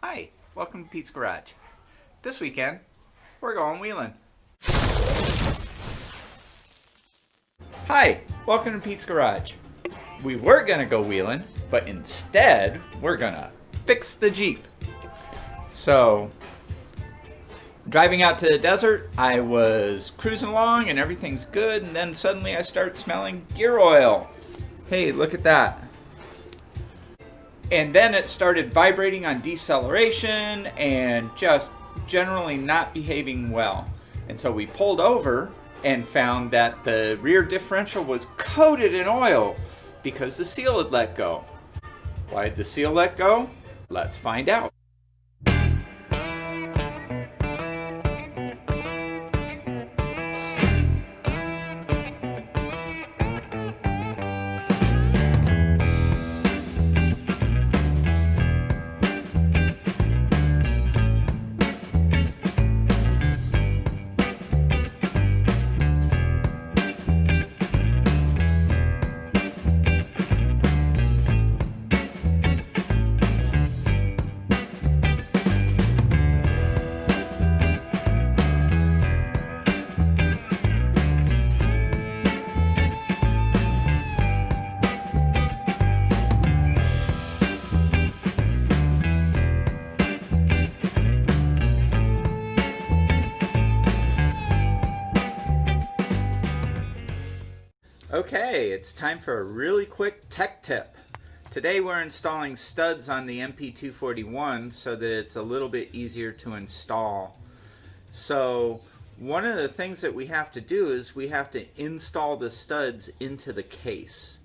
Hi, welcome to Pete's Garage. This weekend, we're going wheeling. Hi, welcome to Pete's Garage. We were gonna go wheeling, but instead, we're gonna fix the Jeep. So, driving out to the desert, I was cruising along and everything's good, and then suddenly I start smelling gear oil. Hey, look at that. And then it started vibrating on deceleration and just generally not behaving well. And so we pulled over and found that the rear differential was coated in oil because the seal had let go. Why did the seal let go? Let's find out. Okay, it's time for a really quick tech tip. Today we're installing studs on the MP241 so that it's a little bit easier to install. So one of the things that we have to do is we have to install the studs into the case.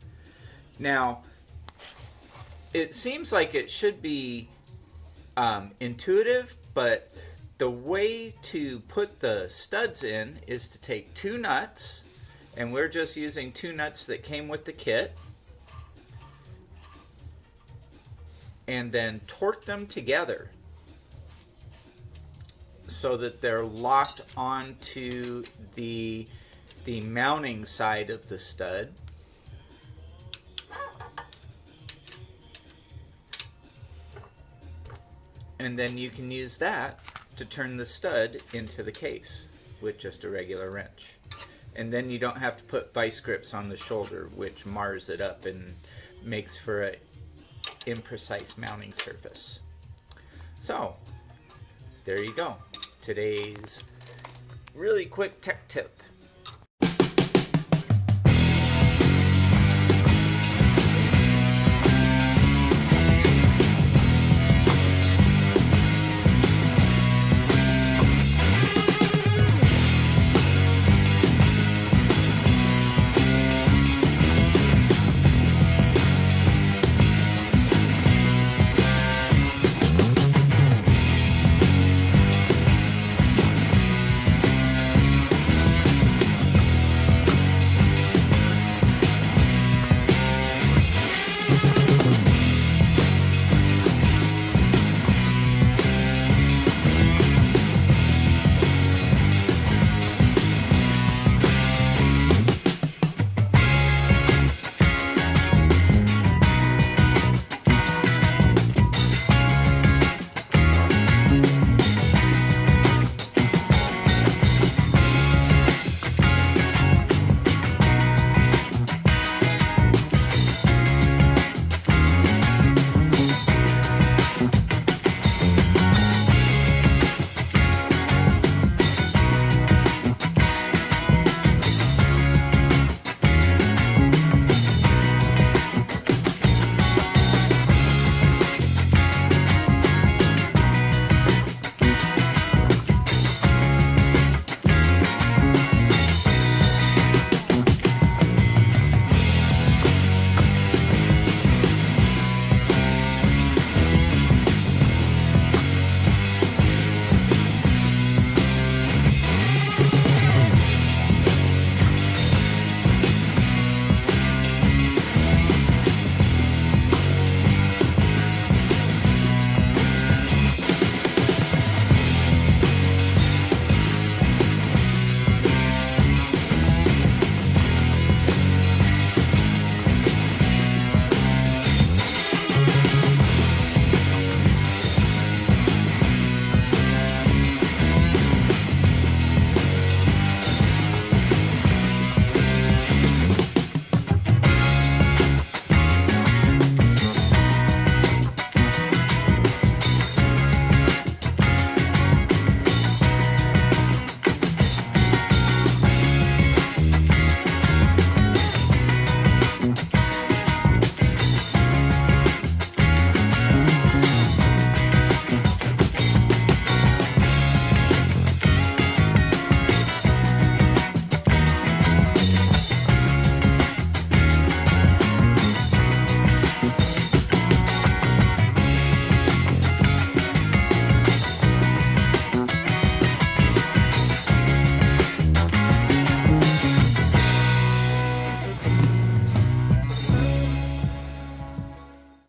Now, it seems like it should be intuitive, but the way to put the studs in is to take two nuts, and we're just using two nuts that came with the kit, and then torque them together so that they're locked onto the mounting side of the stud. And then you can use that to turn the stud into the case with just a regular wrench. And then you don't have to put vice grips on the shoulder, which mars it up and makes for an imprecise mounting surface. So, there you go. Today's really quick tech tip.